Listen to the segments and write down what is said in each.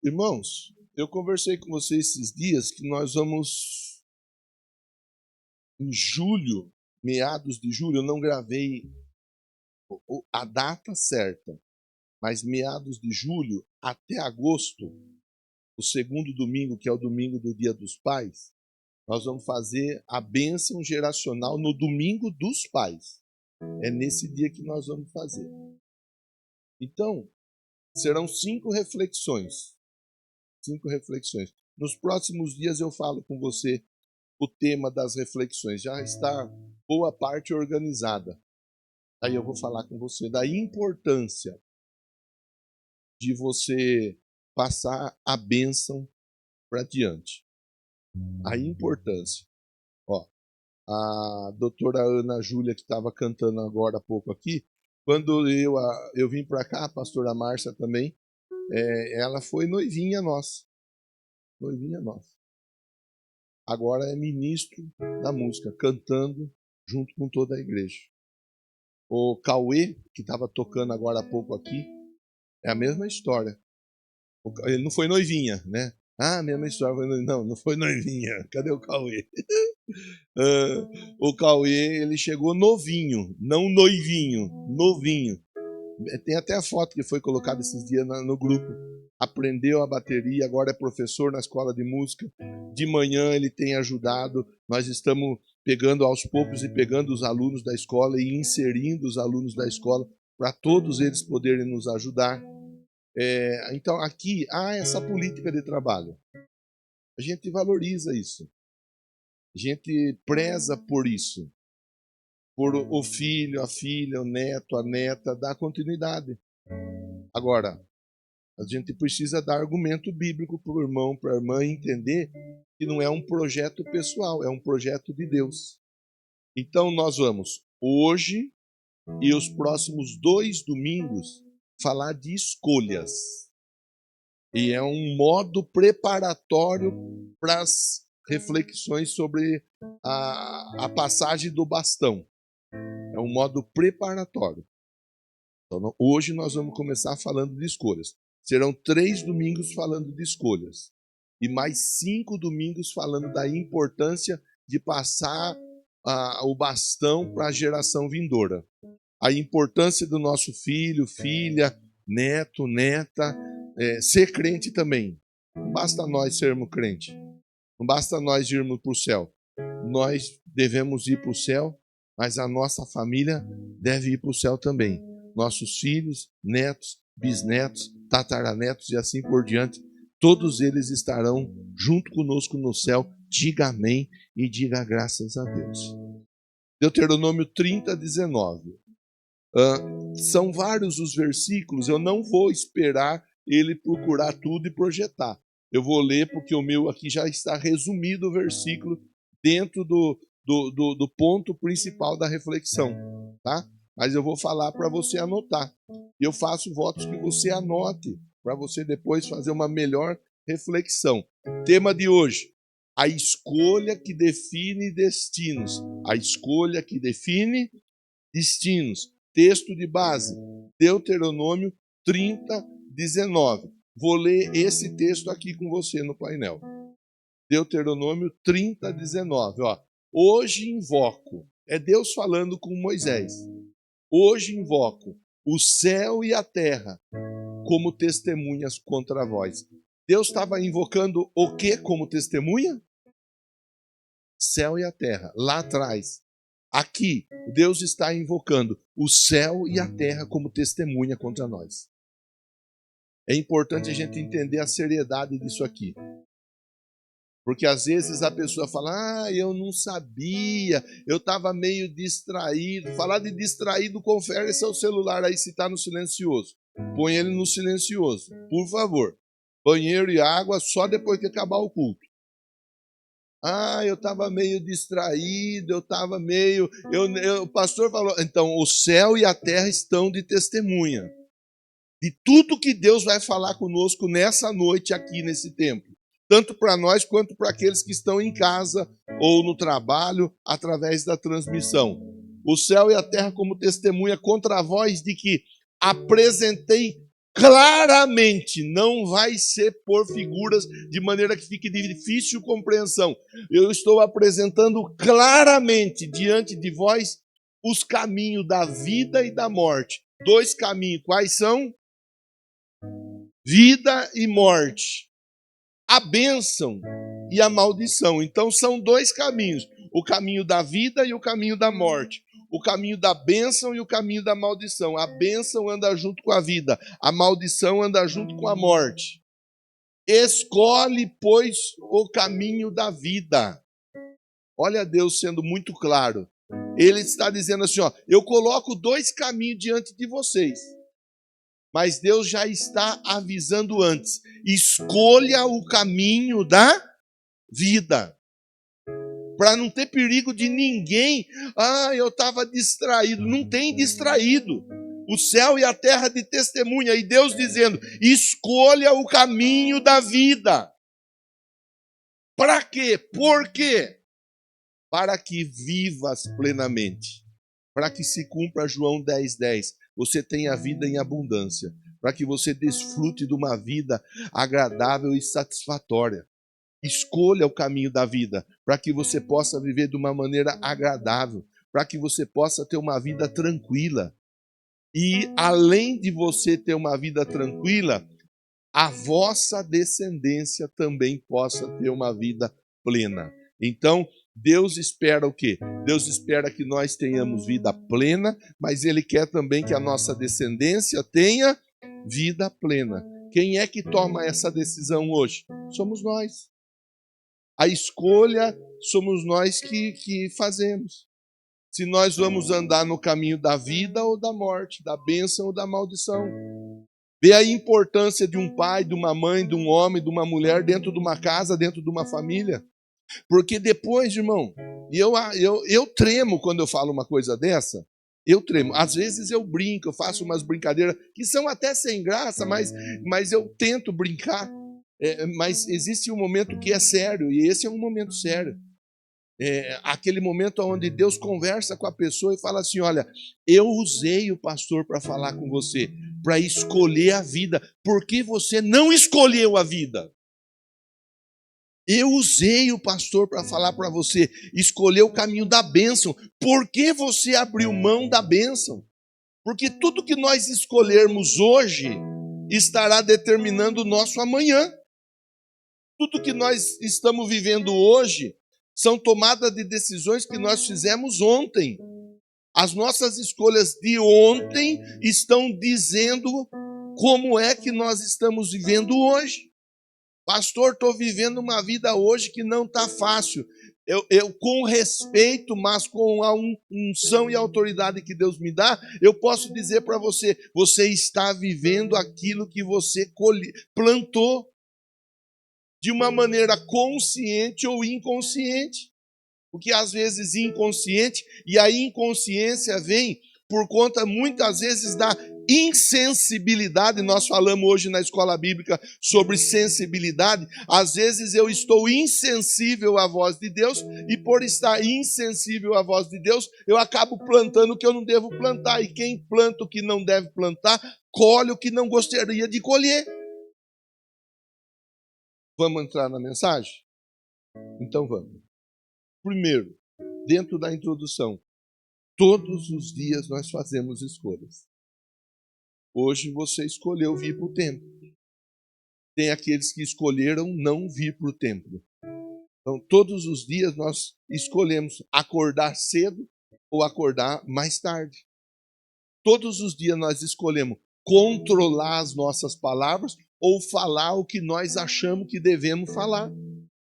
Irmãos, eu conversei com vocês esses dias que nós vamos, em julho, meados de julho, eu não gravei a data certa, mas meados de julho até agosto, o segundo domingo, que é o domingo do Dia dos Pais, nós vamos fazer a bênção geracional no domingo dos pais. É nesse dia que nós vamos fazer. Então, serão 5 reflexões. 5 reflexões. Nos próximos dias eu falo com você o tema das reflexões. Já está boa parte organizada. Aí eu vou falar com você da importância de você passar a bênção para diante. A importância. Ó, a doutora Ana Júlia, que estava cantando agora há pouco aqui, quando eu vim para cá, a pastora Márcia também, ela foi noivinha nossa. Noivinha nossa. Agora é ministro da música, cantando junto com toda a igreja. O Cauê, que estava tocando agora há pouco aqui, é a mesma história. Ele não foi noivinha, né? Ah, mesma história. Não foi noivinha. Cadê o Cauê? O Cauê, ele chegou novinho, não noivinho, novinho. Tem até a foto que foi colocada esses dias no grupo. Aprendeu a bateria, agora é professor na escola de música. De manhã ele tem ajudado. Nós estamos pegando aos poucos e pegando os alunos da escola e inserindo os alunos da escola para todos eles poderem nos ajudar. Então aqui há essa política de trabalho. A gente valoriza isso. A gente preza por isso. Por o filho, a filha, o neto, a neta, dar continuidade. Agora, a gente precisa dar argumento bíblico para o irmão, para a irmã entender que não é um projeto pessoal, é um projeto de Deus. Então nós vamos, hoje e os próximos 2 domingos, falar de escolhas. E é um modo preparatório para as reflexões sobre a passagem do bastão. É um modo preparatório. Então, hoje nós vamos começar falando de escolhas. Serão 3 domingos falando de escolhas. E mais 5 domingos falando da importância de passar o bastão para a geração vindoura. A importância do nosso filho, filha, neto, neta, ser crente também. Não basta nós sermos crente. Não basta nós irmos para o céu. Nós devemos ir para o céu, mas a nossa família deve ir para o céu também. Nossos filhos, netos, bisnetos, tataranetos e assim por diante, todos eles estarão junto conosco no céu. Diga amém e diga graças a Deus. Deuteronômio 30, 19. São vários os versículos, eu não vou esperar ele procurar tudo e projetar. Eu vou ler porque o meu aqui já está resumido o versículo dentro do ponto principal da reflexão, tá? Mas eu vou falar para você anotar. Eu faço votos que você anote, para você depois fazer uma melhor reflexão. Tema de hoje: a escolha que define destinos. A escolha que define destinos. Texto de base, Deuteronômio 30, 19. Vou ler esse texto aqui com você no painel. Deuteronômio 30, 19. Ó. Hoje invoco, é Deus falando com Moisés. Hoje invoco o céu e a terra como testemunhas contra vós. Deus estava invocando o que como testemunha? Céu e a terra, lá atrás. Aqui, Deus está invocando o céu e a terra como testemunha contra nós. É importante a gente entender a seriedade disso aqui. Porque às vezes a pessoa fala, eu não sabia, eu estava meio distraído. Falar de distraído, confere seu celular aí se está no silencioso. Põe ele no silencioso, por favor. Banheiro e água só depois que acabar o culto. Eu estava meio distraído, eu estava meio... o pastor falou, então o céu e a terra estão de testemunha de tudo que Deus vai falar conosco nessa noite aqui nesse templo. Tanto para nós quanto para aqueles que estão em casa ou no trabalho através da transmissão. O céu e a terra como testemunha contra vós de que apresentei claramente, não vai ser por figuras de maneira que fique de difícil compreensão. Eu estou apresentando claramente diante de vós os caminhos da vida e da morte. Dois caminhos, quais são? Vida e morte. A bênção e a maldição. Então são dois caminhos, o caminho da vida e o caminho da morte. O caminho da bênção e o caminho da maldição. A bênção anda junto com a vida, a maldição anda junto com a morte. Escolhe, pois, o caminho da vida. Olha Deus sendo muito claro. Ele está dizendo assim, ó, eu coloco dois caminhos diante de vocês. Mas Deus já está avisando antes. Escolha o caminho da vida. Para não ter perigo de ninguém. Eu estava distraído. Não tem distraído. O céu e a terra de testemunha. E Deus dizendo, escolha o caminho da vida. Para quê? Por quê? Para que vivas plenamente. Para que se cumpra João 10:10. Você tenha vida em abundância. Para que você desfrute de uma vida agradável e satisfatória. Escolha o caminho da vida, para que você possa viver de uma maneira agradável, para que você possa ter uma vida tranquila. E além de você ter uma vida tranquila, a vossa descendência também possa ter uma vida plena. Então, Deus espera o quê? Deus espera que nós tenhamos vida plena, mas Ele quer também que a nossa descendência tenha vida plena. Quem é que toma essa decisão hoje? Somos nós. A escolha somos nós que fazemos. Se nós vamos andar no caminho da vida ou da morte, da bênção ou da maldição. Vê a importância de um pai, de uma mãe, de um homem, de uma mulher dentro de uma casa, dentro de uma família. Porque depois, irmão, eu tremo quando eu falo uma coisa dessa. Eu tremo. Às vezes eu brinco, eu faço umas brincadeiras que são até sem graça, mas eu tento brincar. Mas existe um momento que é sério, e esse é um momento sério. Aquele momento onde Deus conversa com a pessoa e fala assim, olha, eu usei o pastor para falar com você, para escolher a vida. Por que você não escolheu a vida? Eu usei o pastor para falar para você, escolher o caminho da bênção. Por que você abriu mão da bênção? Porque tudo que nós escolhermos hoje estará determinando o nosso amanhã. Tudo que nós estamos vivendo hoje são tomadas de decisões que nós fizemos ontem. As nossas escolhas de ontem estão dizendo como é que nós estamos vivendo hoje. Pastor, estou vivendo uma vida hoje que não está fácil. Eu, com respeito, mas com a unção e autoridade que Deus me dá, eu posso dizer para você, você está vivendo aquilo que você plantou. De uma maneira consciente ou inconsciente. Porque às vezes inconsciente, e a inconsciência vem por conta muitas vezes da insensibilidade. Nós falamos hoje na escola bíblica sobre sensibilidade. Às vezes eu estou insensível à voz de Deus, e por estar insensível à voz de Deus, eu acabo plantando o que eu não devo plantar. E quem planta o que não deve plantar, colhe o que não gostaria de colher. Vamos entrar na mensagem? Então vamos. Primeiro, dentro da introdução, todos os dias nós fazemos escolhas. Hoje você escolheu vir para o templo. Tem aqueles que escolheram não vir para o templo. Então, todos os dias nós escolhemos acordar cedo ou acordar mais tarde. Todos os dias nós escolhemos controlar as nossas palavras ou falar o que nós achamos que devemos falar.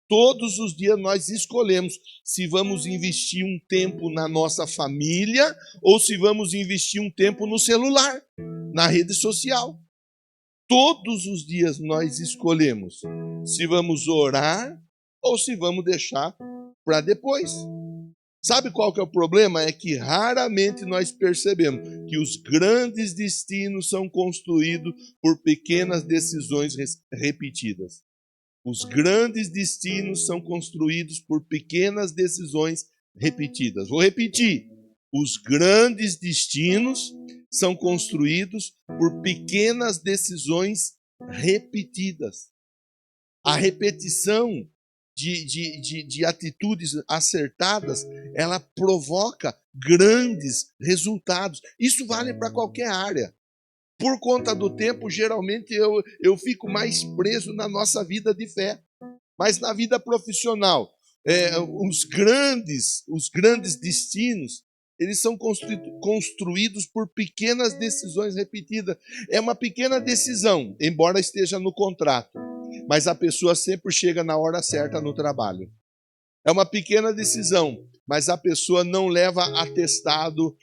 Todos os dias nós escolhemos se vamos investir um tempo na nossa família ou se vamos investir um tempo no celular, na rede social. Todos os dias nós escolhemos se vamos orar ou se vamos deixar para depois. Sabe qual que é o problema? É que raramente nós percebemos que os grandes destinos são construídos por pequenas decisões repetidas. Os grandes destinos são construídos por pequenas decisões repetidas. Vou repetir. Os grandes destinos são construídos por pequenas decisões repetidas. A repetição de atitudes acertadas, ela provoca grandes resultados. Isso vale para qualquer área. Por conta do tempo, geralmente eu fico mais preso na nossa vida de fé. Mas na vida profissional, os grandes destinos, eles são construídos por pequenas decisões repetidas. É uma pequena decisão, embora esteja no contrato, mas a pessoa sempre chega na hora certa no trabalho. É uma pequena decisão, mas a pessoa não leva atestado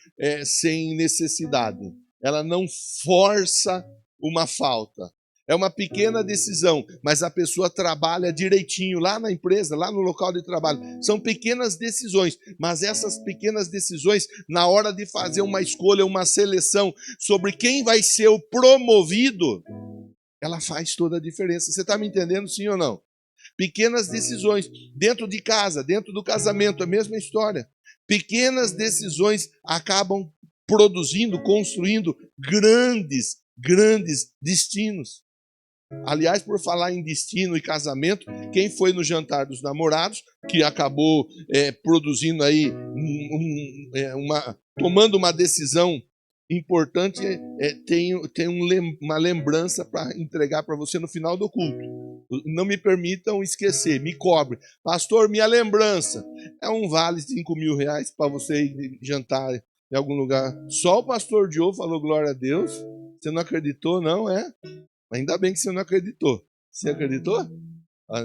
sem necessidade. Ela não força uma falta. É uma pequena decisão, mas a pessoa trabalha direitinho lá na empresa, lá no local de trabalho. São pequenas decisões, mas essas pequenas decisões, na hora de fazer uma escolha, uma seleção sobre quem vai ser o promovido, ela faz toda a diferença. Você está me entendendo, sim ou não? Pequenas decisões, dentro de casa, dentro do casamento, a mesma história. Pequenas decisões acabam produzindo, construindo grandes destinos. Aliás, por falar em destino e casamento, quem foi no jantar dos namorados, que acabou produzindo aí, tomando uma decisão importante, tem uma lembrança para entregar para você no final do culto. Não me permitam esquecer, me cobre. Pastor, minha lembrança é um vale de R$5.000 para você ir jantar em algum lugar. Só o pastor Diogo falou glória a Deus. Você não acreditou, não é? Ainda bem que você não acreditou. Você acreditou?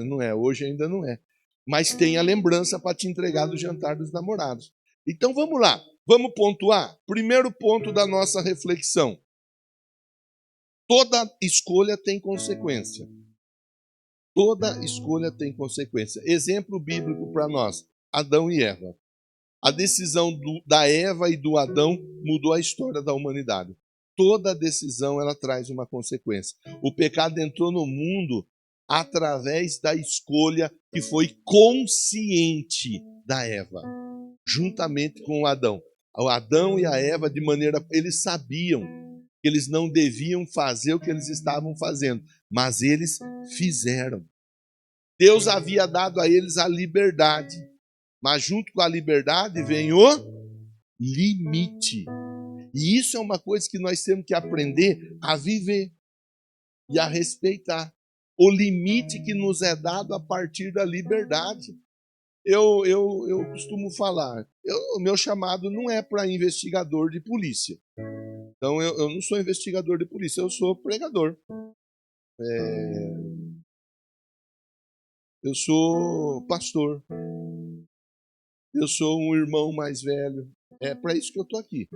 Não é, hoje ainda não é. Mas tem a lembrança para te entregar do jantar dos namorados. Então vamos lá, vamos pontuar. Primeiro ponto da nossa reflexão. Toda escolha tem consequência. Toda escolha tem consequência. Exemplo bíblico para nós, Adão e Eva. A decisão da Eva e do Adão mudou a história da humanidade. Toda decisão ela traz uma consequência. O pecado entrou no mundo através da escolha que foi consciente da Eva, juntamente com o Adão. O Adão e a Eva, eles sabiam que eles não deviam fazer o que eles estavam fazendo, mas eles fizeram. Deus havia dado a eles a liberdade, mas junto com a liberdade vem o limite. E isso é uma coisa que nós temos que aprender a viver e a respeitar. O limite que nos é dado a partir da liberdade. Eu costumo falar, o meu chamado não é para investigador de polícia. Então eu não sou investigador de polícia, eu sou pregador. Eu sou pastor. Eu sou um irmão mais velho. É para isso que eu estou aqui.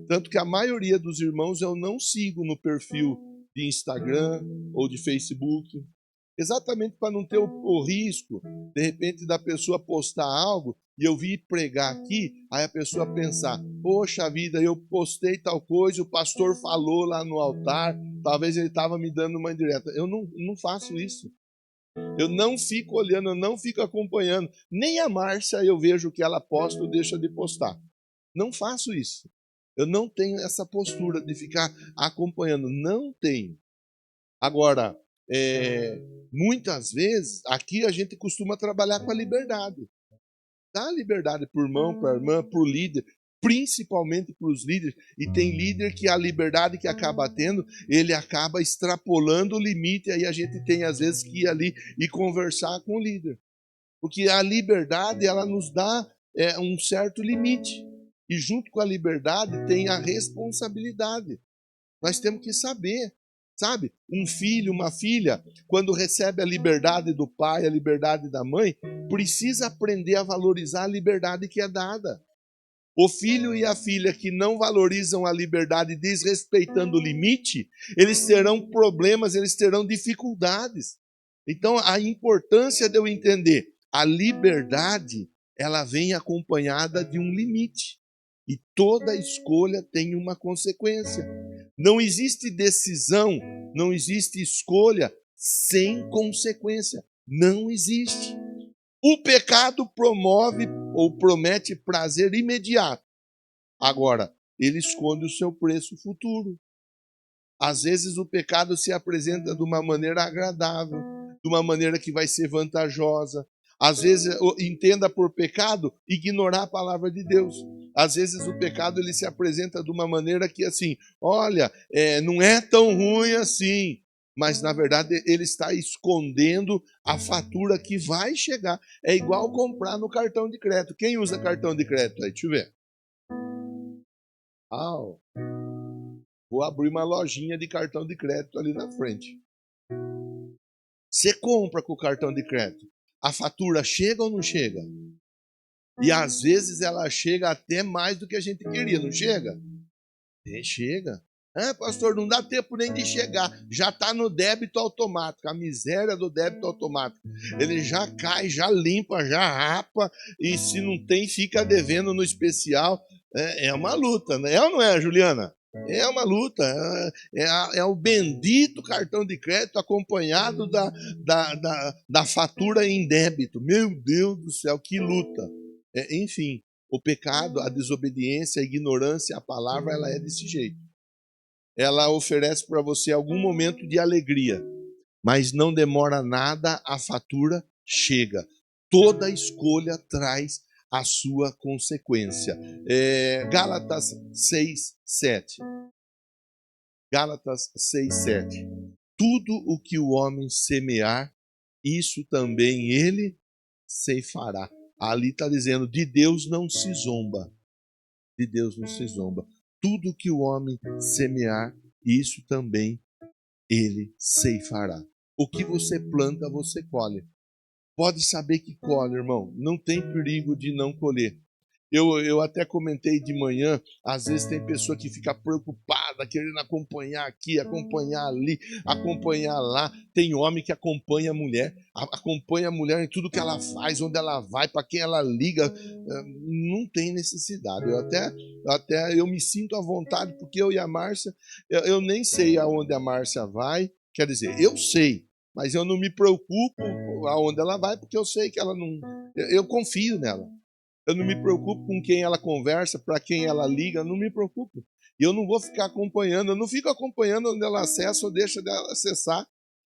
Tanto que a maioria dos irmãos eu não sigo no perfil de Instagram ou de Facebook, exatamente para não ter o risco, de repente, da pessoa postar algo e eu vir pregar aqui, aí a pessoa pensar, poxa vida, eu postei tal coisa, o pastor falou lá no altar, talvez ele estava me dando uma indireta. Eu não faço isso. Eu não fico olhando, eu não fico acompanhando. Nem a Márcia eu vejo que ela posta ou deixa de postar. Não faço isso. Eu não tenho essa postura de ficar acompanhando. Não tenho. Agora, muitas vezes, aqui a gente costuma trabalhar com a liberdade. Dá liberdade por irmão, para irmã, por líder, principalmente para os líderes. E tem líder que a liberdade que acaba tendo, ele acaba extrapolando o limite, aí a gente tem às vezes que ir ali e conversar com o líder. Porque a liberdade, ela nos dá um certo limite. E junto com a liberdade tem a responsabilidade. Nós temos que saber, sabe? Um filho, uma filha, quando recebe a liberdade do pai, a liberdade da mãe, precisa aprender a valorizar a liberdade que é dada. O filho e a filha que não valorizam a liberdade, desrespeitando o limite, eles terão problemas, eles terão dificuldades. Então, a importância de eu entender a liberdade, ela vem acompanhada de um limite. E toda escolha tem uma consequência. Não existe decisão, não existe escolha sem consequência. Não existe. O pecado promove ou promete prazer imediato. Agora, ele esconde o seu preço futuro. Às vezes o pecado se apresenta de uma maneira agradável, de uma maneira que vai ser vantajosa. Às vezes, entenda por pecado, ignorar a palavra de Deus. Às vezes o pecado ele se apresenta de uma maneira que assim, olha, não é tão ruim assim. Mas na verdade ele está escondendo a fatura que vai chegar. É igual comprar no cartão de crédito. Quem usa cartão de crédito aí? Deixa eu ver. Vou abrir uma lojinha de cartão de crédito ali na frente. Você compra com o cartão de crédito. A fatura chega ou não chega? E às vezes ela chega até mais do que a gente queria, não chega? Chega. Pastor, não dá tempo nem de chegar. Já está no débito automático. A miséria do débito automático. Ele já cai, já limpa, já rapa. E se não tem, fica devendo no especial. É uma luta, né? É ou não é, Juliana? É uma luta. É o bendito cartão de crédito acompanhado da fatura em débito. Meu Deus do céu, que luta. Enfim, o pecado, a desobediência, a ignorância, a palavra, ela é desse jeito. Ela oferece para você algum momento de alegria, mas não demora nada, a fatura chega. Toda escolha traz a sua consequência. Gálatas 6:7. Gálatas 6:7. Tudo o que o homem semear, isso também ele ceifará. Ali está dizendo, de Deus não se zomba. De Deus não se zomba. Tudo que o homem semear, isso também ele ceifará. O que você planta, você colhe. Pode saber que colhe, irmão. Não tem perigo de não colher. Eu até comentei de manhã, às vezes tem pessoa que fica preocupada, querendo acompanhar aqui, acompanhar ali, acompanhar lá. Tem homem que acompanha a mulher em tudo que ela faz, onde ela vai, para quem ela liga. Não tem necessidade. Eu me sinto à vontade, porque eu e a Márcia, eu nem sei aonde a Márcia vai. Quer dizer, eu sei, mas eu não me preocupo aonde ela vai, porque eu sei que ela não... Eu confio nela. Eu não me preocupo com quem ela conversa, para quem ela liga, eu não me preocupo. E eu não vou ficar acompanhando, eu não fico acompanhando onde ela acessa ou deixa dela acessar.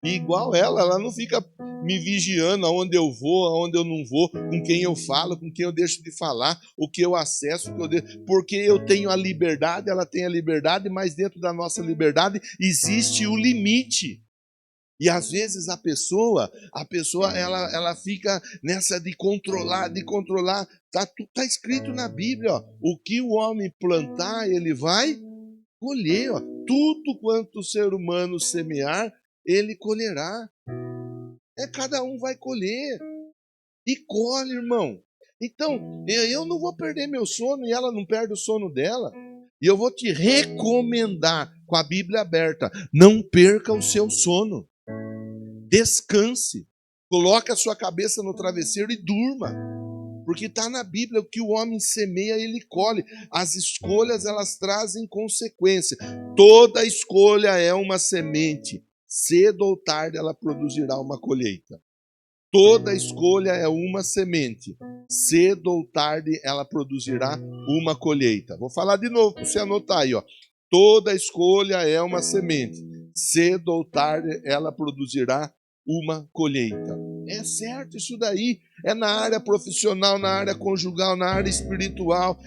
E igual ela não fica me vigiando aonde eu vou, aonde eu não vou, com quem eu falo, com quem eu deixo de falar, o que eu acesso, o que eu deixo, porque eu tenho a liberdade, ela tem a liberdade, mas dentro da nossa liberdade existe o limite. E às vezes a pessoa ela fica nessa de controlar. Tá escrito na Bíblia, ó, o que o homem plantar, ele vai colher. Ó. Tudo quanto o ser humano semear, ele colherá. Cada um vai colher. E colhe, irmão. Então, eu não vou perder meu sono e ela não perde o sono dela. E eu vou te recomendar, com a Bíblia aberta, não perca o seu sono. Descanse, coloque a sua cabeça no travesseiro e durma, porque está na Bíblia, o que o homem semeia, ele colhe. As escolhas, elas trazem consequência. Toda escolha é uma semente, cedo ou tarde ela produzirá uma colheita. Toda escolha é uma semente, cedo ou tarde ela produzirá uma colheita. Vou falar de novo para você anotar aí, ó. Toda escolha é uma semente, cedo ou tarde ela produzirá uma colheita. É certo isso daí. É na área profissional, na área conjugal, na área espiritual,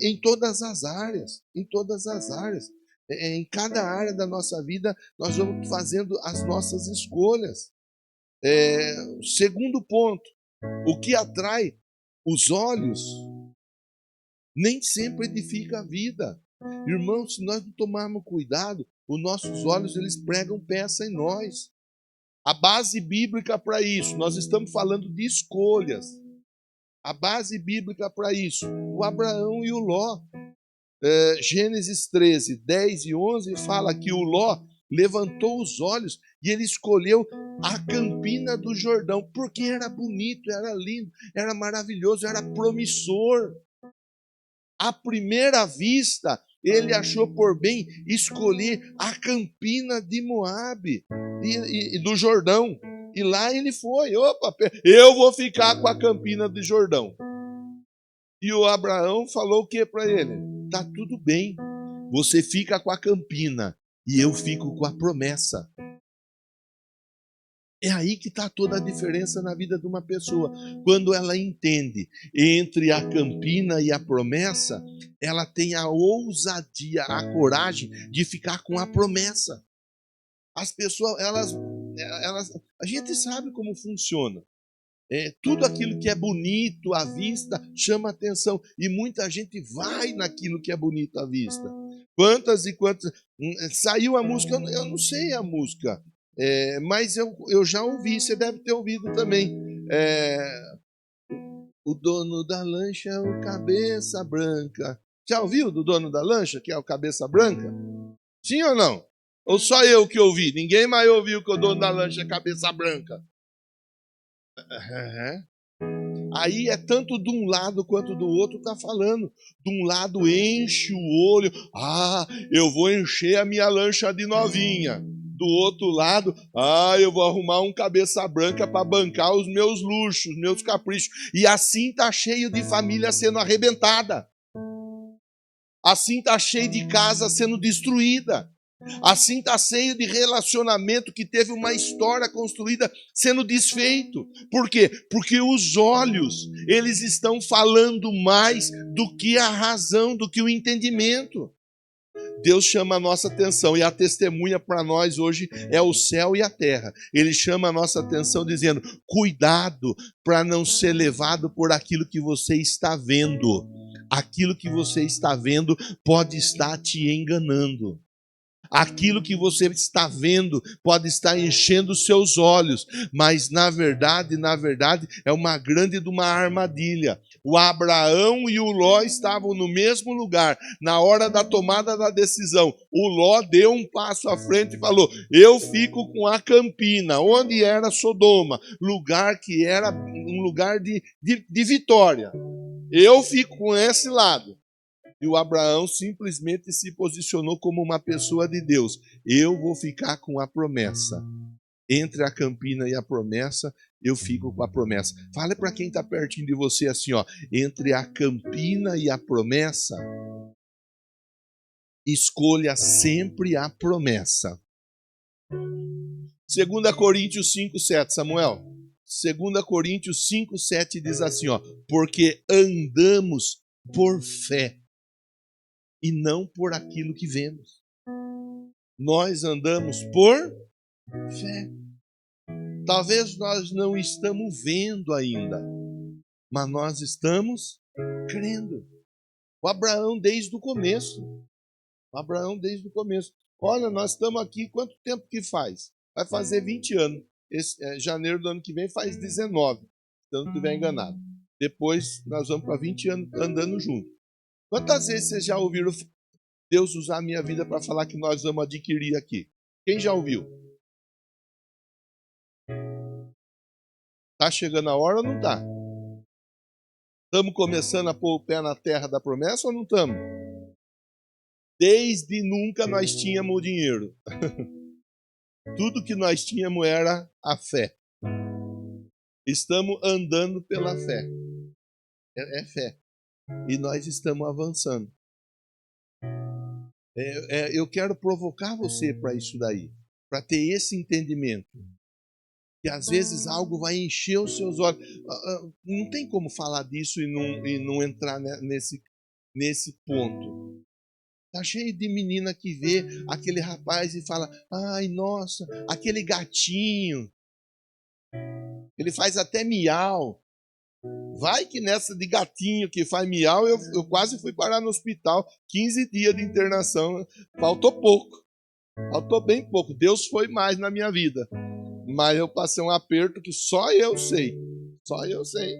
em todas as áreas. Em todas as áreas. Em cada área da nossa vida, nós vamos fazendo as nossas escolhas. Segundo ponto, o que atrai os olhos nem sempre edifica a vida. Irmãos, se nós não tomarmos cuidado, os nossos olhos eles pregam peça em nós. A base bíblica para isso, nós estamos falando de escolhas. A base bíblica para isso, o Abraão e o Ló. Gênesis 13, 10 e 11 fala que o Ló levantou os olhos e ele escolheu a campina do Jordão, porque era bonito, era lindo, era maravilhoso, era promissor. À primeira vista, ele achou por bem escolher a campina de Moabe e do Jordão. E lá ele foi, eu vou ficar com a campina do Jordão. E o Abraão falou o que para ele? tá tudo bem. Você fica com a campina e eu fico com a promessa. É aí que está toda a diferença na vida de uma pessoa. Quando ela entende entre a campina e a promessa, ela tem a ousadia, a coragem de ficar com a promessa. As pessoas, a gente sabe como funciona. Tudo aquilo que é bonito à vista chama atenção. E muita gente vai naquilo que é bonito à vista. Quantas e quantas... Saiu a música, eu não sei a música. Mas eu já ouvi, você deve ter ouvido também. O dono da lancha é o Cabeça Branca. Já ouviu do dono da lancha, que é o Cabeça Branca? Sim ou não? Ou só eu que ouvi? Ninguém mais ouviu que o dono da lancha é Cabeça Branca. Aí é tanto de um lado quanto do outro tá falando. De um lado enche o olho. Eu vou encher a minha lancha de novinha. Do outro lado, eu vou arrumar um Cabeça Branca para bancar os meus luxos, meus caprichos. E assim tá cheio de família sendo arrebentada. Assim tá cheio de casa sendo destruída. Assim está cheio de relacionamento que teve uma história construída sendo desfeito. Por quê? Porque os olhos, eles estão falando mais do que a razão, do que o entendimento. Deus chama a nossa atenção e a testemunha para nós hoje é o céu e a terra. Ele chama a nossa atenção dizendo, cuidado para não ser levado por aquilo que você está vendo. Aquilo que você está vendo pode estar te enganando. Aquilo que você está vendo pode estar enchendo os seus olhos, mas na verdade, é uma grande de uma armadilha. O Abraão e o Ló estavam no mesmo lugar, na hora da tomada da decisão. O Ló deu um passo à frente e falou, eu fico com a campina, onde era Sodoma, lugar que era um lugar de vitória. Eu fico com esse lado. E o Abraão simplesmente se posicionou como uma pessoa de Deus. Eu vou ficar com a promessa. Entre a campina e a promessa, eu fico com a promessa. Fale para quem está pertinho de você assim, entre a campina e a promessa, escolha sempre a promessa. 2 Coríntios 5:7, Samuel. 2 Coríntios 5:7 diz assim, porque andamos por fé e não por aquilo que vemos. Nós andamos por fé. Talvez nós não estamos vendo ainda, mas nós estamos crendo. O Abraão desde o começo. Olha, nós estamos aqui, quanto tempo que faz? Vai fazer 20 anos. Janeiro do ano que vem faz 19, se eu não estiver enganado. Depois nós vamos para 20 anos andando juntos. Quantas vezes vocês já ouviram Deus usar a minha vida para falar que nós vamos adquirir aqui? Quem já ouviu? Está chegando a hora ou não está? Estamos começando a pôr o pé na terra da promessa ou não estamos? Desde nunca nós tínhamos o dinheiro. Tudo que nós tínhamos era a fé. Estamos andando pela fé. É fé. E nós estamos avançando. Eu quero provocar você para isso daí. Para ter esse entendimento. Que às vezes algo vai encher os seus olhos. Não tem como falar disso e não entrar nesse ponto. Tá cheio de menina que vê aquele rapaz e fala, ai, nossa, aquele gatinho. Ele faz até miau. Vai que nessa de gatinho que faz miau, eu quase fui parar no hospital. 15 dias de internação. Faltou pouco. Faltou bem pouco. Deus foi mais na minha vida. Mas eu passei um aperto que só eu sei. Só eu sei.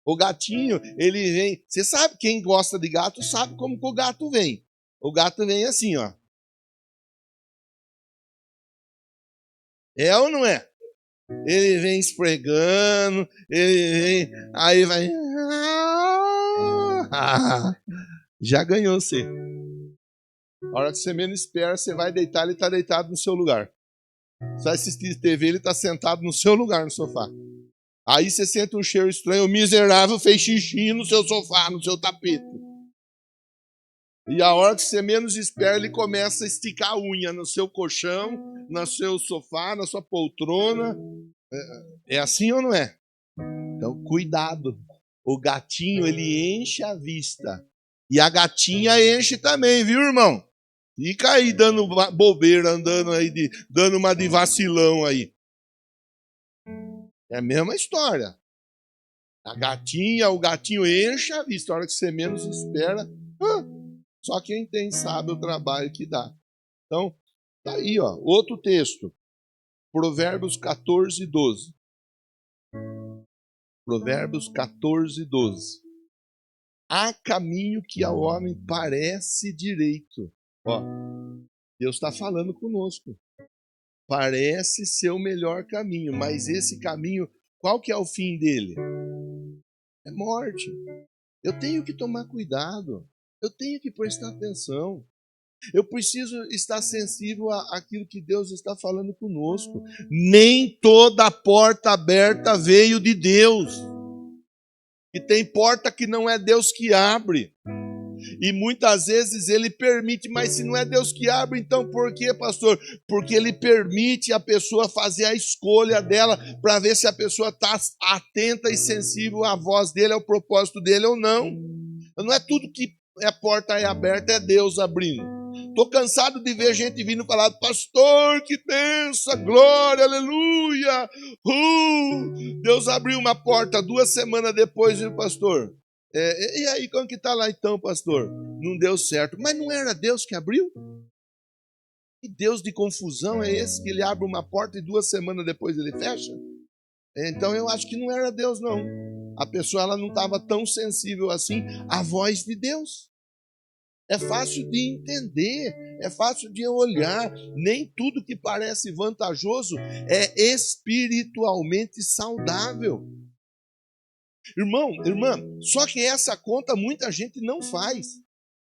O gatinho, ele vem... Você sabe, quem gosta de gato sabe como que o gato vem. O gato vem assim, ó. É ou não é? Ele vem esfregando, ele vem... Aí vai... Já ganhou você. A hora que você menos espera, você vai deitar, ele está deitado no seu lugar. Você vai assistir TV, ele está sentado no seu lugar, no sofá. Aí você sente um cheiro estranho, o miserável fez xixi no seu sofá, no seu tapete. E a hora que você menos espera, ele começa a esticar a unha no seu colchão, no seu sofá, na sua poltrona. É assim ou não é? Então, cuidado. O gatinho, ele enche a vista. E a gatinha enche também, viu, irmão? Fica aí dando bobeira, andando aí, dando uma de vacilão aí. É a mesma história. A gatinha, o gatinho enche a vista. A hora que você menos espera, só quem tem sabe o trabalho que dá. Então, tá aí, ó, outro texto. Provérbios 14, 12. Provérbios 14, 12. Há caminho que ao homem parece direito. Ó, Deus está falando conosco. Parece ser o melhor caminho, mas esse caminho, qual que é o fim dele? É morte. Eu tenho que tomar cuidado. Eu tenho que prestar atenção. Eu preciso estar sensível àquilo que Deus está falando conosco. Nem toda porta aberta veio de Deus. E tem porta que não é Deus que abre. E muitas vezes ele permite, mas se não é Deus que abre, então por quê, pastor? Porque ele permite a pessoa fazer a escolha dela para ver se a pessoa está atenta e sensível à voz dele, ao propósito dele ou não. Não é tudo que a porta é aberta, é Deus abrindo. Estou cansado de ver gente vindo falar, pastor, que benção, glória, aleluia. Deus abriu uma porta 2 semanas depois, viu, pastor? E aí, como que está lá então, pastor? Não deu certo. Mas não era Deus que abriu? Que Deus de confusão é esse, que ele abre uma porta e 2 semanas depois ele fecha? Então eu acho que não era Deus, não. A pessoa ela não estava tão sensível assim à voz de Deus. É fácil de entender, é fácil de olhar. Nem tudo que parece vantajoso é espiritualmente saudável. Irmão, irmã, só que essa conta muita gente não faz.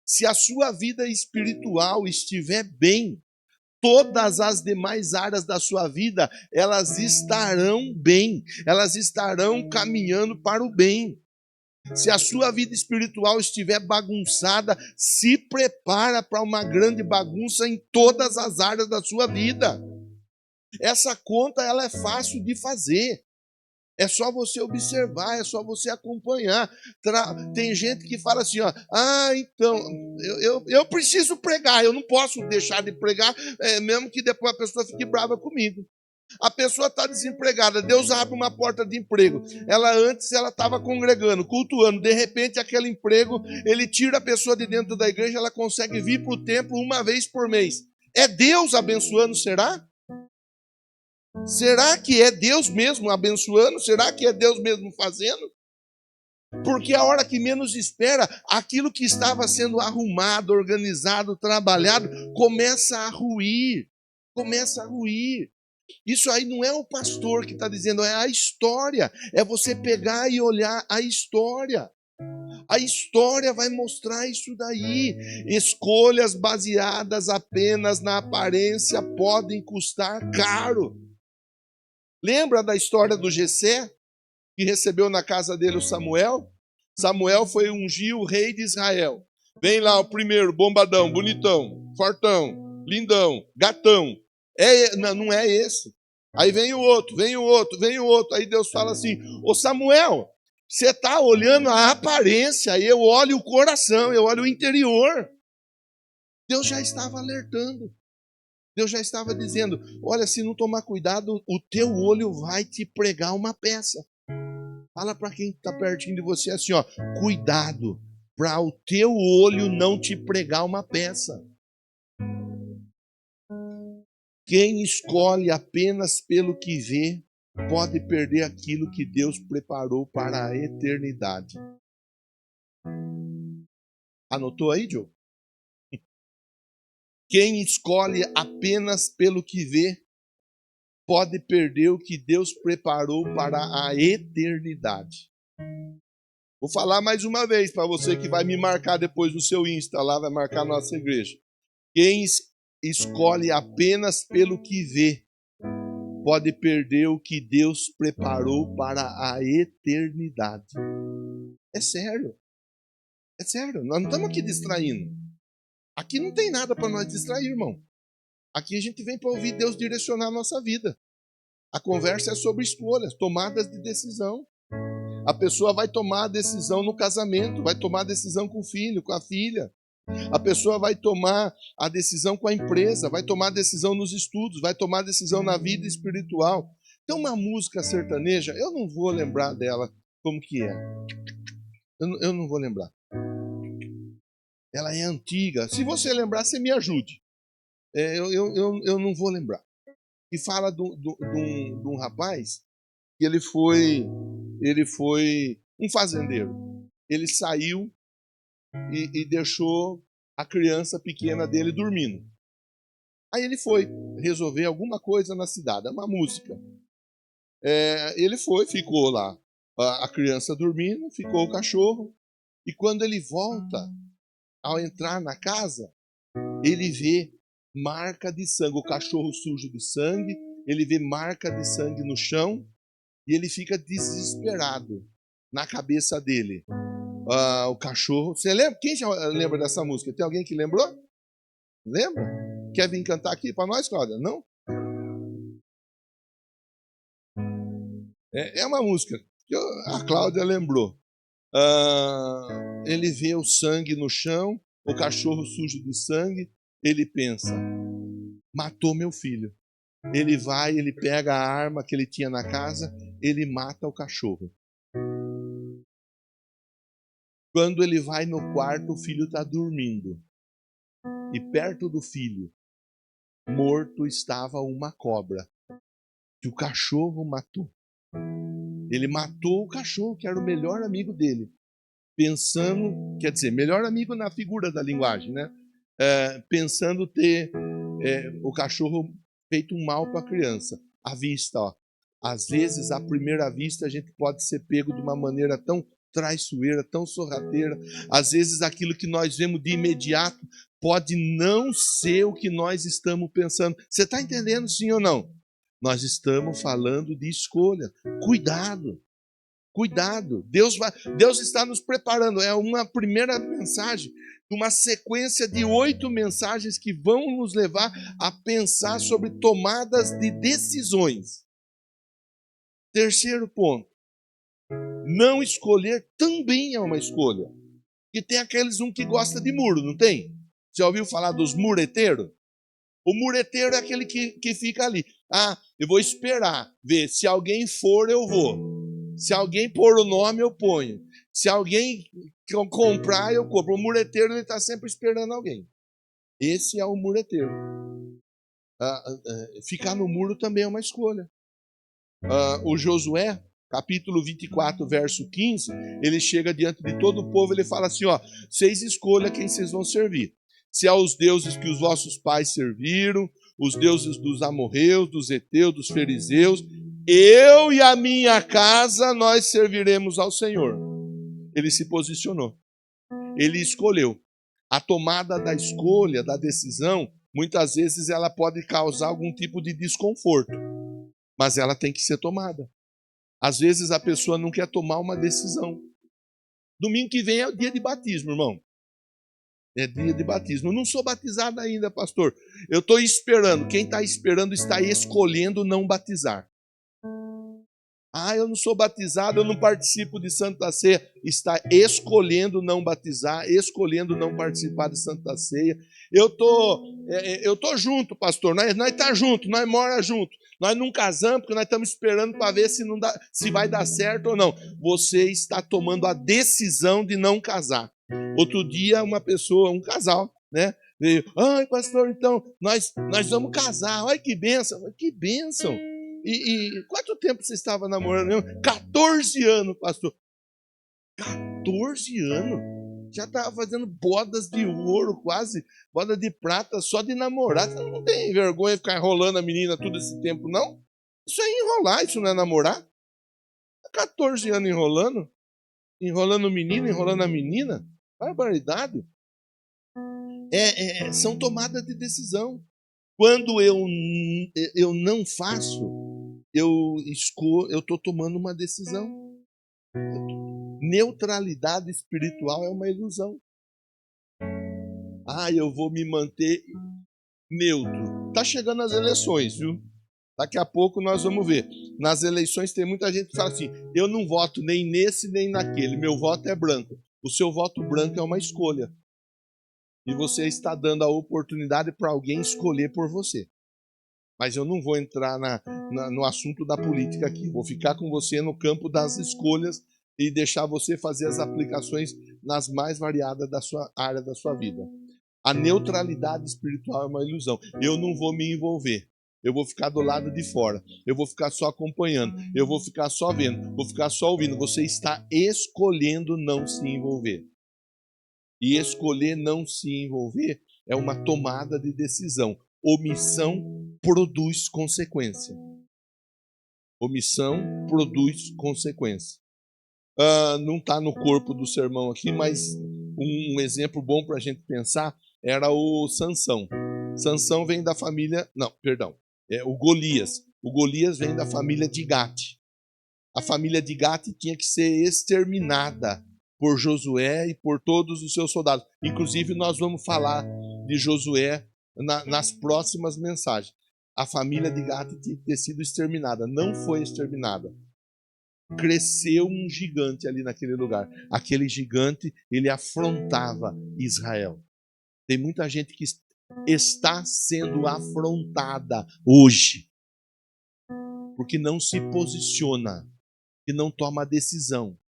Se a sua vida espiritual estiver bem, todas as demais áreas da sua vida, elas estarão bem, elas estarão caminhando para o bem. Se a sua vida espiritual estiver bagunçada, se prepara para uma grande bagunça em todas as áreas da sua vida. Essa conta ela é fácil de fazer. É só você observar, é só você acompanhar. Tem gente que fala assim, ó, então, eu preciso pregar, eu não posso deixar de pregar, mesmo que depois a pessoa fique brava comigo. A pessoa está desempregada, Deus abre uma porta de emprego. Antes ela estava congregando, cultuando, de repente aquele emprego, ele tira a pessoa de dentro da igreja, ela consegue vir para o templo 1 vez por mês. É Deus abençoando, será? Será que é Deus mesmo abençoando? Será que é Deus mesmo fazendo? Porque a hora que menos espera, aquilo que estava sendo arrumado, organizado, trabalhado, começa a ruir. Começa a ruir. Isso aí não é o pastor que está dizendo, é a história. É você pegar e olhar a história. A história vai mostrar isso daí. Escolhas baseadas apenas na aparência podem custar caro. Lembra da história do Jessé, que recebeu na casa dele o Samuel? Samuel foi ungir o rei de Israel. Vem lá o primeiro, bombadão, bonitão, fortão, lindão, gatão. Não é esse. Aí vem o outro, vem o outro, vem o outro. Aí Deus fala assim, ô Samuel, você está olhando a aparência, eu olho o coração, eu olho o interior. Deus já estava alertando. Deus já estava dizendo, olha, se não tomar cuidado, o teu olho vai te pregar uma peça. Fala para quem está pertinho de você assim, ó, cuidado, para o teu olho não te pregar uma peça. Quem escolhe apenas pelo que vê, pode perder aquilo que Deus preparou para a eternidade. Anotou aí, Joe? Quem escolhe apenas pelo que vê, pode perder o que Deus preparou para a eternidade. Vou falar mais uma vez para você que vai me marcar depois no seu Insta, lá vai marcar a nossa igreja. Quem escolhe apenas pelo que vê, pode perder o que Deus preparou para a eternidade. É sério. É sério, nós não estamos aqui distraindo. Aqui não tem nada para nós distrair, irmão. Aqui a gente vem para ouvir Deus direcionar a nossa vida. A conversa é sobre escolhas, tomadas de decisão. A pessoa vai tomar a decisão no casamento, vai tomar a decisão com o filho, com a filha. A pessoa vai tomar a decisão com a empresa, vai tomar a decisão nos estudos, vai tomar a decisão na vida espiritual. Tem uma música sertaneja, eu não vou lembrar dela como que é. Eu não vou lembrar. Ela é antiga. Se você lembrar, você me ajude. Eu não vou lembrar. E fala de um rapaz que ele foi um fazendeiro. Ele saiu e deixou a criança pequena dele dormindo. Aí ele foi resolver alguma coisa na cidade, uma música. Ele foi, ficou lá a criança dormindo, ficou o cachorro. E quando ele volta, ao entrar na casa, ele vê marca de sangue, o cachorro sujo de sangue, ele vê marca de sangue no chão e ele fica desesperado na cabeça dele. O cachorro. Você lembra? Quem já lembra dessa música? Tem alguém que lembrou? Lembra? Quer vir cantar aqui para nós, Cláudia? Não? É uma música que a Cláudia lembrou. Ele vê o sangue no chão, o cachorro sujo de sangue, ele pensa, matou meu filho. Ele vai, ele pega a arma que ele tinha na casa, ele mata o cachorro. Quando ele vai no quarto, o filho está dormindo. E perto do filho, morto, estava uma cobra, que o cachorro matou. Ele matou o cachorro, que era o melhor amigo dele. Pensando, quer dizer, melhor amigo na figura da linguagem, né? Pensando ter o cachorro feito um mal para a criança. À vista, ó. Às vezes, à primeira vista, a gente pode ser pego de uma maneira tão traiçoeira, tão sorrateira. Às vezes, aquilo que nós vemos de imediato pode não ser o que nós estamos pensando. Você está entendendo, sim ou não? Nós estamos falando de escolha. Cuidado. Cuidado, Deus está nos preparando. É uma primeira mensagem, uma sequência de 8 mensagens que vão nos levar a pensar sobre tomadas de decisões. Terceiro ponto, não escolher também é uma escolha. E tem aqueles que gosta de muro, não tem? Já ouviu falar dos mureteiros? O mureteiro é aquele que fica ali. Eu vou esperar, ver se alguém for, eu vou. Se alguém pôr o nome, eu ponho. Se alguém comprar, eu compro. O mureteiro está sempre esperando alguém. Esse é o mureteiro. Ficar no muro também é uma escolha. O Josué, capítulo 24, verso 15, ele chega diante de todo o povo, ele fala assim, vocês escolham quem vocês vão servir. Se é os deuses que os vossos pais serviram, os deuses dos amorreus, dos heteus, dos fariseus, eu e a minha casa, nós serviremos ao Senhor. Ele se posicionou. Ele escolheu. A tomada da escolha, da decisão, muitas vezes ela pode causar algum tipo de desconforto. Mas ela tem que ser tomada. Às vezes a pessoa não quer tomar uma decisão. Domingo que vem é o dia de batismo, irmão. É dia de batismo. Eu não sou batizado ainda, pastor. Eu estou esperando. Quem está esperando está escolhendo não batizar. Eu não sou batizado, eu não participo de Santa Ceia. Está escolhendo não batizar, escolhendo não participar de Santa Ceia. Eu tô junto, pastor. Nós tá junto, nós mora junto. Nós não casamos porque nós estamos esperando para ver se vai dar certo ou não. Você está tomando a decisão de não casar. Outro dia, uma pessoa, um casal, né? Veio, pastor, então nós vamos casar. Olha que bênção, que bênção. E quanto tempo você estava namorando? 14 anos, pastor. 14 anos? Já estava fazendo bodas de ouro, quase, boda de prata, só de namorar. Você não tem vergonha de ficar enrolando a menina todo esse tempo, não? Isso é enrolar, isso não é namorar? 14 anos enrolando? Enrolando o menino, enrolando a menina? Barbaridade. São tomadas de decisão. Quando eu não faço, eu estou tomando uma decisão. Neutralidade espiritual é uma ilusão. Eu vou me manter neutro. Tá chegando as eleições, viu? Daqui a pouco nós vamos ver. Nas eleições tem muita gente que fala assim: eu não voto nem nesse nem naquele, meu voto é branco. O seu voto branco é uma escolha. E você está dando a oportunidade para alguém escolher por você. Mas eu não vou entrar no assunto da política aqui. Vou ficar com você no campo das escolhas e deixar você fazer as aplicações nas mais variadas da sua área da sua vida. A neutralidade espiritual é uma ilusão. Eu não vou me envolver. Eu vou ficar do lado de fora. Eu vou ficar só acompanhando. Eu vou ficar só vendo. Vou ficar só ouvindo. Você está escolhendo não se envolver. E escolher não se envolver é uma tomada de decisão. Omissão produz consequência. Omissão produz consequência. Não está no corpo do sermão aqui, mas um exemplo bom para a gente pensar era o Sansão. Sansão vem da família... Não, perdão. O Golias. O Golias vem da família de Gate. A família de Gate tinha que ser exterminada por Josué e por todos os seus soldados. Inclusive, nós vamos falar de Josué nas próximas mensagens. A família de Gate tinha que ter sido exterminada. Não foi exterminada. Cresceu um gigante ali naquele lugar. Aquele gigante, ele afrontava Israel. Tem muita gente que está sendo afrontada hoje, porque não se posiciona, que não toma a decisão,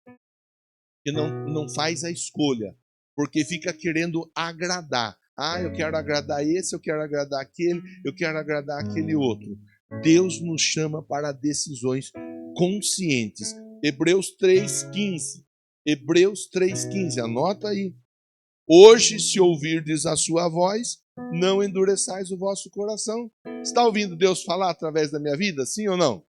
que não faz a escolha, porque fica querendo agradar. Eu quero agradar esse, eu quero agradar aquele, eu quero agradar aquele outro. Deus nos chama para decisões conscientes. Hebreus 3,15. Hebreus 3,15, anota aí. Hoje, se ouvirdes a sua voz, não endureçais o vosso coração. Está ouvindo Deus falar através da minha vida, sim ou não?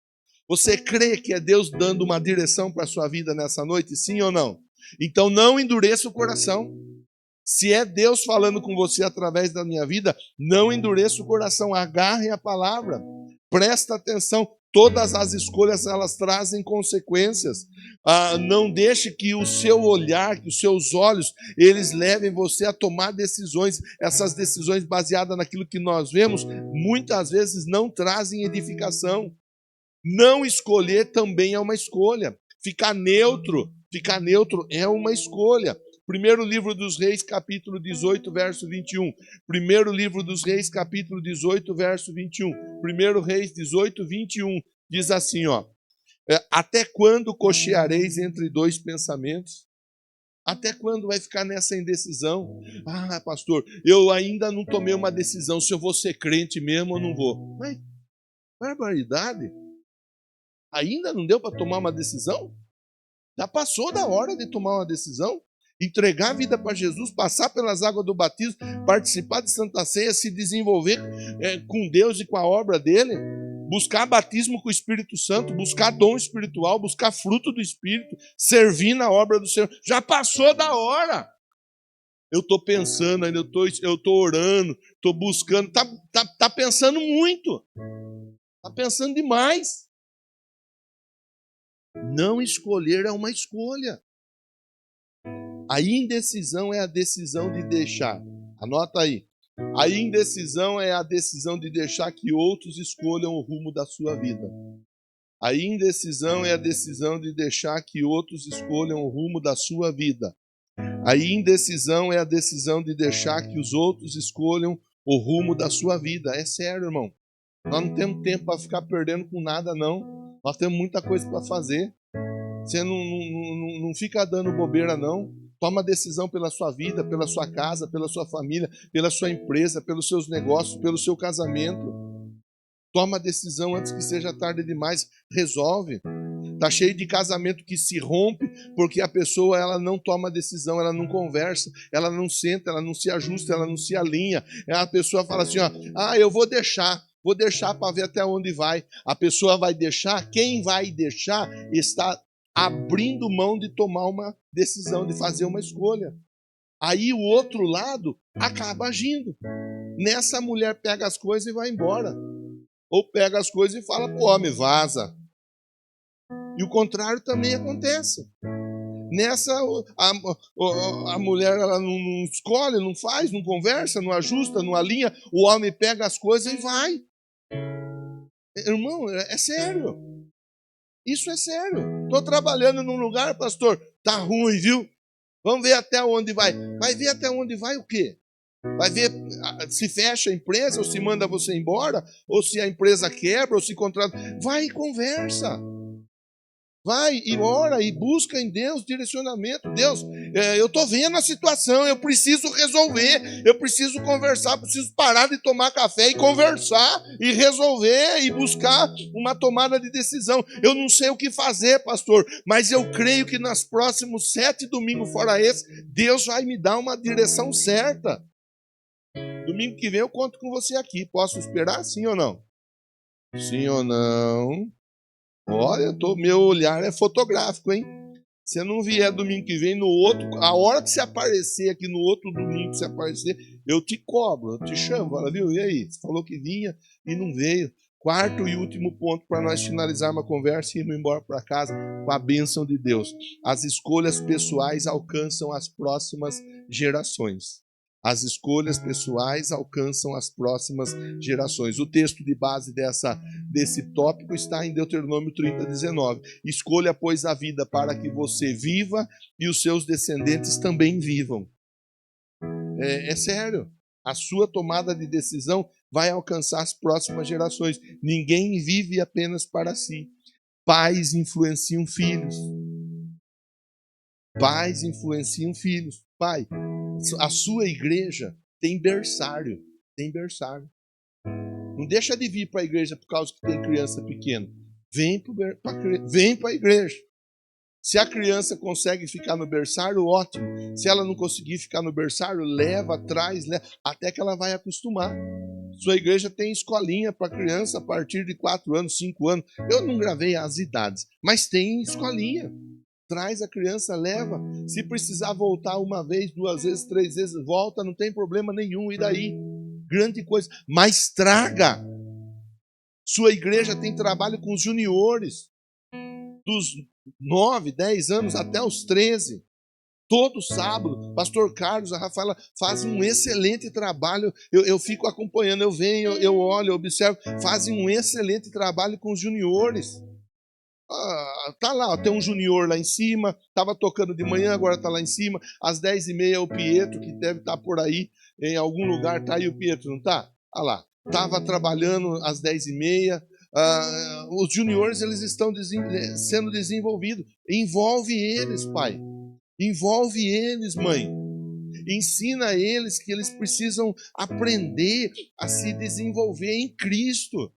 Você crê que é Deus dando uma direção para a sua vida nessa noite, sim ou não? Então não endureça o coração. Se é Deus falando com você através da minha vida, não endureça o coração, agarre a palavra, presta atenção. Todas as escolhas, elas trazem consequências. Não deixe que o seu olhar, que os seus olhos, eles levem você a tomar decisões. Essas decisões baseadas naquilo que nós vemos, muitas vezes não trazem edificação. Não escolher também é uma escolha. Ficar neutro é uma escolha. Primeiro livro dos Reis, capítulo 18, verso 21. Primeiro livro dos Reis, capítulo 18, verso 21. Primeiro Reis 18, 21. Diz assim, até quando cocheareis entre dois pensamentos? Até quando vai ficar nessa indecisão? Pastor, eu ainda não tomei uma decisão se eu vou ser crente mesmo ou não vou. Mas, barbaridade. Ainda não deu para tomar uma decisão? Já passou da hora de tomar uma decisão? Entregar a vida para Jesus, passar pelas águas do batismo, participar de Santa Ceia, se desenvolver com Deus e com a obra dele, buscar batismo com o Espírito Santo, buscar dom espiritual, buscar fruto do Espírito, servir na obra do Senhor. Já passou da hora. Eu estou pensando ainda, eu estou orando, estou buscando. Tá pensando muito. Está pensando demais. Não escolher é uma escolha. A indecisão é a decisão de deixar. Anota aí. A indecisão é a decisão de deixar que outros escolham o rumo da sua vida. A indecisão é a decisão de deixar que outros escolham o rumo da sua vida. A indecisão é a decisão de deixar que os outros escolham o rumo da sua vida. É sério, irmão. Nós não temos tempo para ficar perdendo com nada, não. Nós temos muita coisa para fazer. Você não fica dando bobeira, não. Toma decisão pela sua vida, pela sua casa, pela sua família, pela sua empresa, pelos seus negócios, pelo seu casamento. Toma decisão antes que seja tarde demais. Resolve. Tá cheio de casamento que se rompe porque a pessoa ela não toma decisão, ela não conversa, ela não senta, ela não se ajusta, ela não se alinha. A pessoa fala assim, eu vou deixar para ver até onde vai. A pessoa vai deixar, quem vai deixar está abrindo mão de tomar uma decisão, de fazer uma escolha. Aí o outro lado acaba agindo. Nessa, a mulher pega as coisas e vai embora. Ou pega as coisas e fala pro homem, vaza. E o contrário também acontece. Nessa, a mulher ela não escolhe, não faz, não conversa, não ajusta, não alinha. O homem pega as coisas e vai. Irmão, é sério. Isso é sério. Estou trabalhando num lugar, pastor, tá ruim, viu? Vamos ver até onde vai. Vai ver até onde vai o quê? Vai ver se fecha a empresa, ou se manda você embora, ou se a empresa quebra, ou se contrata. Vai e conversa. Vai e ora e busca em Deus direcionamento. Deus, eu estou vendo a situação, eu preciso resolver, eu preciso conversar, preciso parar de tomar café e conversar e resolver e buscar uma tomada de decisão. Eu não sei o que fazer, pastor, mas eu creio que nos próximos 7 domingos fora esse, Deus vai me dar uma direção certa. Domingo que vem eu conto com você aqui. Posso esperar, sim ou não? Sim ou não? Olha, meu olhar é fotográfico, hein? Se não vier domingo que vem, no outro, a hora que você aparecer aqui no outro domingo que você aparecer, eu te cobro, eu te chamo, fala, viu? E aí? Você falou que vinha e não veio. Quarto e último ponto para nós finalizarmos a conversa e irmos embora para casa com a bênção de Deus. As escolhas pessoais alcançam as próximas gerações. As escolhas pessoais alcançam as próximas gerações. O texto de base desse tópico está em Deuteronômio 30:19. Escolha, pois, a vida para que você viva e os seus descendentes também vivam. É sério. A sua tomada de decisão vai alcançar as próximas gerações. Ninguém vive apenas para si. Pais influenciam filhos. Pais influenciam filhos. Pai, a sua igreja tem berçário. Tem berçário. Não deixa de vir para a igreja por causa que tem criança pequena. Vem para a igreja. Se a criança consegue ficar no berçário, ótimo. Se ela não conseguir ficar no berçário, leva, traz, até que ela vai acostumar. Sua igreja tem escolinha para criança a partir de 4 anos, 5 anos. Eu não gravei as idades, mas tem escolinha. Traz a criança, leva. Se precisar voltar 1 vez, 2 vezes, 3 vezes, volta, não tem problema nenhum. E daí? Grande coisa. Mas traga. Sua igreja tem trabalho com os juniores. Dos 9, 10 anos até os 13. Todo sábado, pastor Carlos, a Rafaela fazem um excelente trabalho. Eu fico acompanhando, eu venho, eu olho, eu observo. Fazem um excelente trabalho com os juniores. Tá lá, tem um junior lá em cima, estava tocando de manhã, agora está lá em cima. Às 10h30 o Pietro, que deve estar por aí, em algum lugar. Está aí o Pietro, não está? Olha lá, estava trabalhando às 10h30. Os juniores, eles estão sendo desenvolvidos. Envolve eles, pai. Envolve eles, mãe. Ensina eles que eles precisam aprender a se desenvolver em Cristo.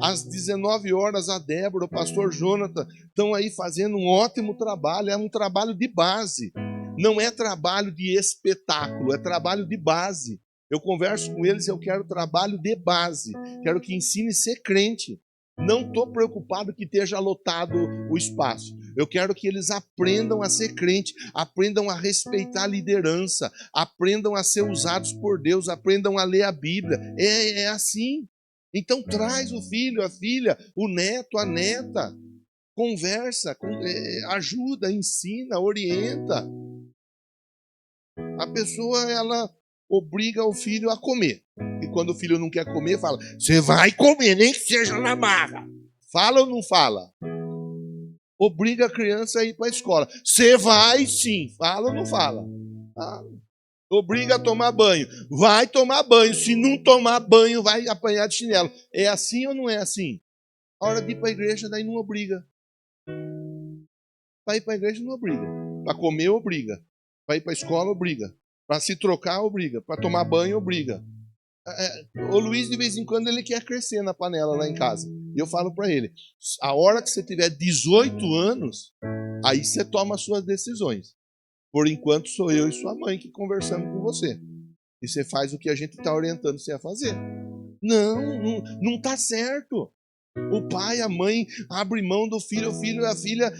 Às 19 horas, a Débora, o pastor Jonathan estão aí fazendo um ótimo trabalho. É um trabalho de base. Não é trabalho de espetáculo, é trabalho de base. Eu converso com eles, eu quero trabalho de base. Quero que ensine a ser crente. Não estou preocupado que esteja lotado o espaço. Eu quero que eles aprendam a ser crente, aprendam a respeitar a liderança, aprendam a ser usados por Deus, aprendam a ler a Bíblia. É assim. Então traz o filho, a filha, o neto, a neta. Conversa, ajuda, ensina, orienta. A pessoa, ela obriga o filho a comer. E quando o filho não quer comer, fala, você vai comer, nem que seja na marra. Fala ou não fala? Obriga a criança a ir para a escola. Você vai sim. Fala ou não fala? Fala. Obriga a tomar banho. Vai tomar banho. Se não tomar banho, vai apanhar de chinelo. É assim ou não é assim? A hora de ir para a igreja, daí não obriga. Para ir para a igreja, não obriga. Para comer, obriga. Para ir para a escola, obriga. Para se trocar, obriga. Para tomar banho, obriga. O Luiz, de vez em quando, ele quer crescer na panela lá em casa. E eu falo para ele, a hora que você tiver 18 anos, aí você toma as suas decisões. Por enquanto, sou eu e sua mãe que conversamos com você. E você faz o que a gente está orientando você a fazer. Não está certo. O pai, a mãe abre mão do filho, o filho e a filha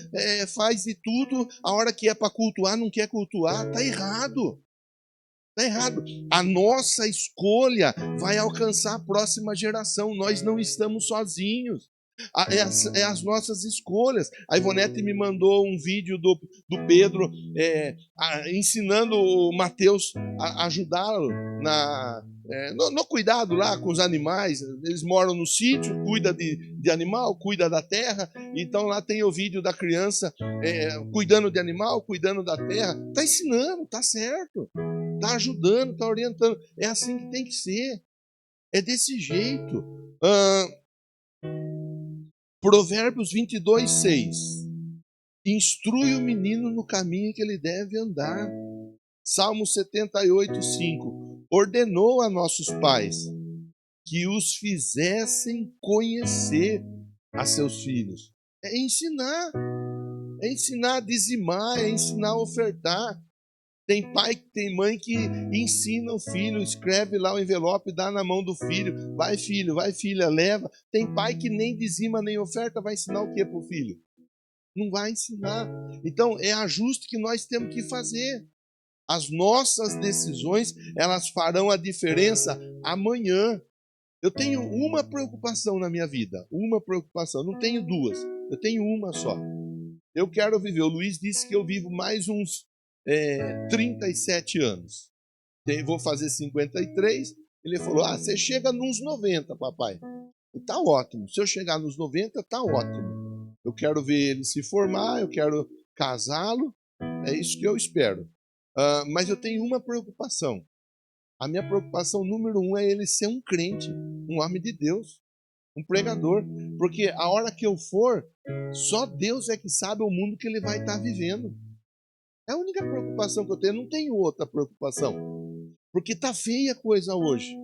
faz de tudo. A hora que é para cultuar, não quer cultuar. Está errado. Está errado. A nossa escolha vai alcançar a próxima geração. Nós não estamos sozinhos. É as nossas escolhas. A Ivonete me mandou um vídeo do Pedro ensinando o Mateus a ajudá-lo no cuidado lá com os animais. Eles moram no sítio, cuida de animal, cuida da terra. Então lá tem o vídeo da criança cuidando de animal, cuidando da terra. Está ensinando, está certo. Está ajudando, está orientando. É assim que tem que ser. É desse jeito. Provérbios 22:6. Instrui o menino no caminho que ele deve andar. Salmo 78:5. Ordenou a nossos pais que os fizessem conhecer a seus filhos. É ensinar a dizimar, é ensinar a ofertar. Tem pai, tem mãe que ensina o filho, escreve lá o envelope, dá na mão do filho. Vai filho, vai filha, leva. Tem pai que nem dizima nem oferta, vai ensinar o que para o filho? Não vai ensinar. Então é ajuste que nós temos que fazer. As nossas decisões, elas farão a diferença amanhã. Eu tenho uma preocupação na minha vida, uma preocupação, não tenho duas, eu tenho uma só. Eu quero viver, o Luiz disse que eu vivo mais uns 37 anos. Vou fazer 53, ele falou, você chega nos 90, papai. E tá ótimo, se eu chegar nos 90, tá ótimo. Eu quero ver ele se formar, eu quero casá-lo, é isso que eu espero. Mas eu tenho uma preocupação. A minha preocupação número 1 é ele ser um crente, um homem de Deus, um pregador. Porque a hora que eu for, só Deus é que sabe o mundo que ele vai estar vivendo. É a única preocupação que eu tenho, não tenho outra preocupação. Porque tá feia a coisa hoje.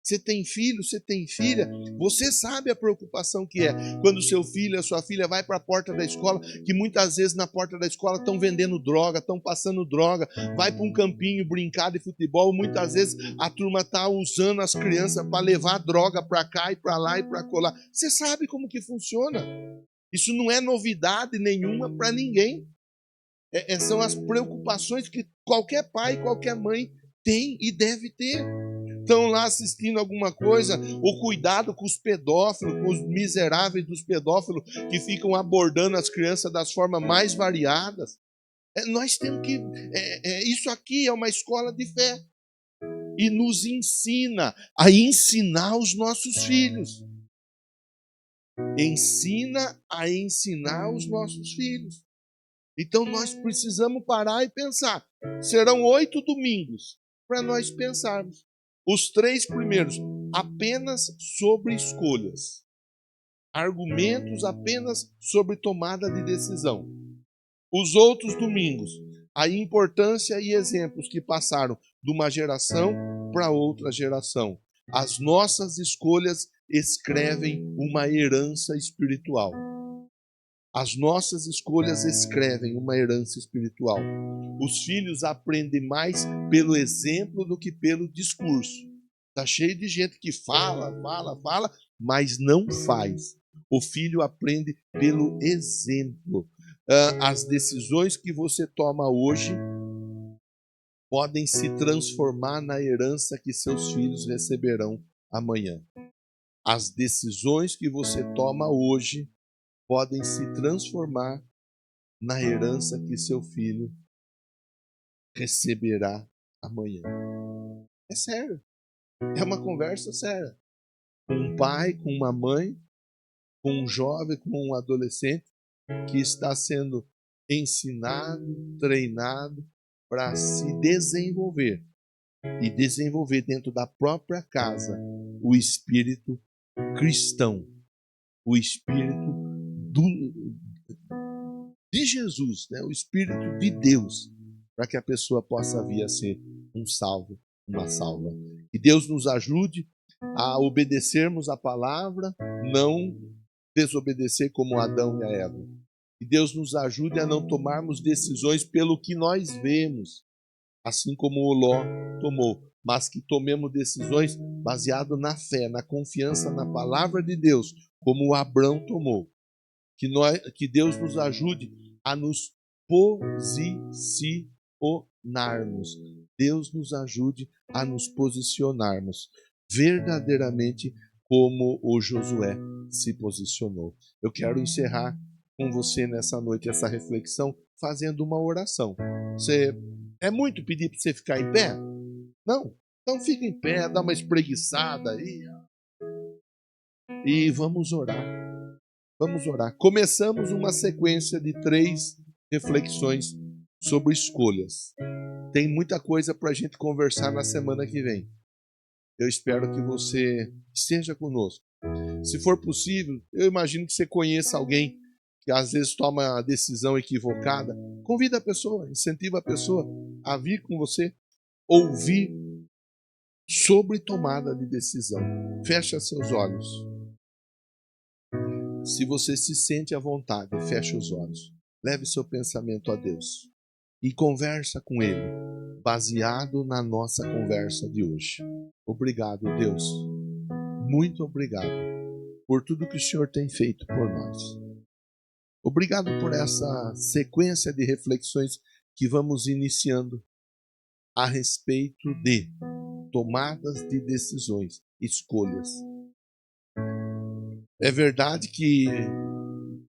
Você tem filho, você tem filha, você sabe a preocupação que é quando seu filho, a sua filha vai para a porta da escola, que muitas vezes na porta da escola estão vendendo droga, estão passando droga, vai para um campinho brincar de futebol, muitas vezes a turma está usando as crianças para levar droga para cá e para lá e para colar. Você sabe como que funciona. Isso não é novidade nenhuma para ninguém. São as preocupações que qualquer pai, qualquer mãe tem e deve ter. Estão lá assistindo alguma coisa, ou cuidado com os pedófilos, com os miseráveis dos pedófilos que ficam abordando as crianças das formas mais variadas. Nós temos que. Isso aqui é uma escola de fé e nos ensina a ensinar os nossos filhos. Ensina a ensinar os nossos filhos. Então nós precisamos parar e pensar. Serão 8 domingos para nós pensarmos. Os 3 primeiros, apenas sobre escolhas. Argumentos apenas sobre tomada de decisão. Os outros domingos, a importância e exemplos que passaram de uma geração para outra geração. As nossas escolhas escrevem uma herança espiritual. As nossas escolhas escrevem uma herança espiritual. Os filhos aprendem mais pelo exemplo do que pelo discurso. Está cheio de gente que fala, mas não faz. O filho aprende pelo exemplo. As decisões que você toma hoje podem se transformar na herança que seus filhos receberão amanhã. As decisões que você toma hoje podem se transformar na herança que seu filho receberá amanhã. É sério. É uma conversa séria. Com um pai, com uma mãe, com um jovem, com um adolescente que está sendo ensinado, treinado para se desenvolver e desenvolver dentro da própria casa o espírito cristão, o espírito de Jesus, né? O espírito de Deus, para que a pessoa possa vir a ser um salvo, uma salva. Que Deus nos ajude a obedecermos a palavra, não desobedecer como Adão e a Eva. Que Deus nos ajude a não tomarmos decisões pelo que nós vemos, assim como o Ló tomou, mas que tomemos decisões baseadas na fé, na confiança na palavra de Deus, como o Abrão tomou. Que Deus nos ajude a nos posicionarmos. Deus nos ajude a nos posicionarmos verdadeiramente como o Josué se posicionou. Eu quero encerrar com você nessa noite essa reflexão fazendo uma oração. É muito pedir para você ficar em pé? Não. Então fica em pé, dá uma espreguiçada aí e vamos orar. Vamos orar. Começamos uma sequência de 3 reflexões sobre escolhas. Tem muita coisa para a gente conversar na semana que vem. Eu espero que você esteja conosco. Se for possível, eu imagino que você conheça alguém que às vezes toma a decisão equivocada. Convida a pessoa, incentiva a pessoa a vir com você, ouvir sobre tomada de decisão. Fecha seus olhos. Se você se sente à vontade, feche os olhos. Leve seu pensamento a Deus e conversa com Ele, baseado na nossa conversa de hoje. Obrigado, Deus. Muito obrigado por tudo que o Senhor tem feito por nós. Obrigado por essa sequência de reflexões que vamos iniciando a respeito de tomadas de decisões, escolhas. É verdade que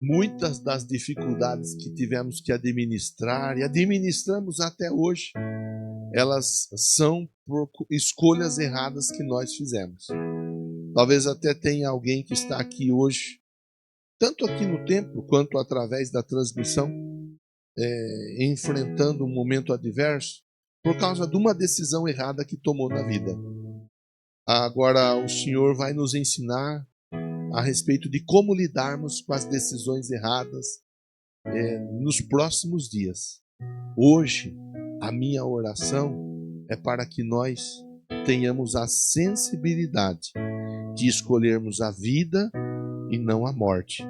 muitas das dificuldades que tivemos que administrar e administramos até hoje, elas são por escolhas erradas que nós fizemos. Talvez até tenha alguém que está aqui hoje, tanto aqui no templo quanto através da transmissão, enfrentando um momento adverso por causa de uma decisão errada que tomou na vida. Agora o Senhor vai nos ensinar a respeito de como lidarmos com as decisões erradas nos próximos dias. Hoje, a minha oração é para que nós tenhamos a sensibilidade de escolhermos a vida e não a morte,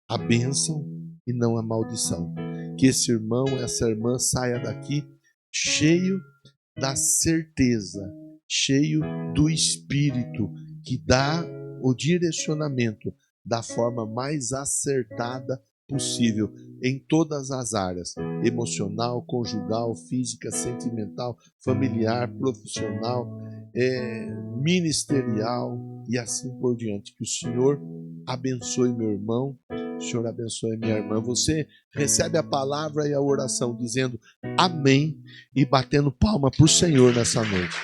a bênção e não a maldição. Que esse irmão, essa irmã saia daqui cheio da certeza, cheio do Espírito que dá o direcionamento da forma mais acertada possível em todas as áreas: emocional, conjugal, física, sentimental, familiar, profissional, ministerial e assim por diante. Que o Senhor abençoe meu irmão, o Senhor abençoe minha irmã. Você recebe a palavra e a oração dizendo amém e batendo palma para o Senhor nessa noite.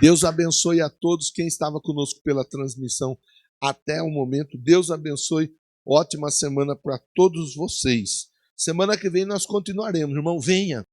Deus abençoe a todos quem estava conosco pela transmissão até o momento. Deus abençoe. Ótima semana para todos vocês. Semana que vem nós continuaremos. Irmão, venha.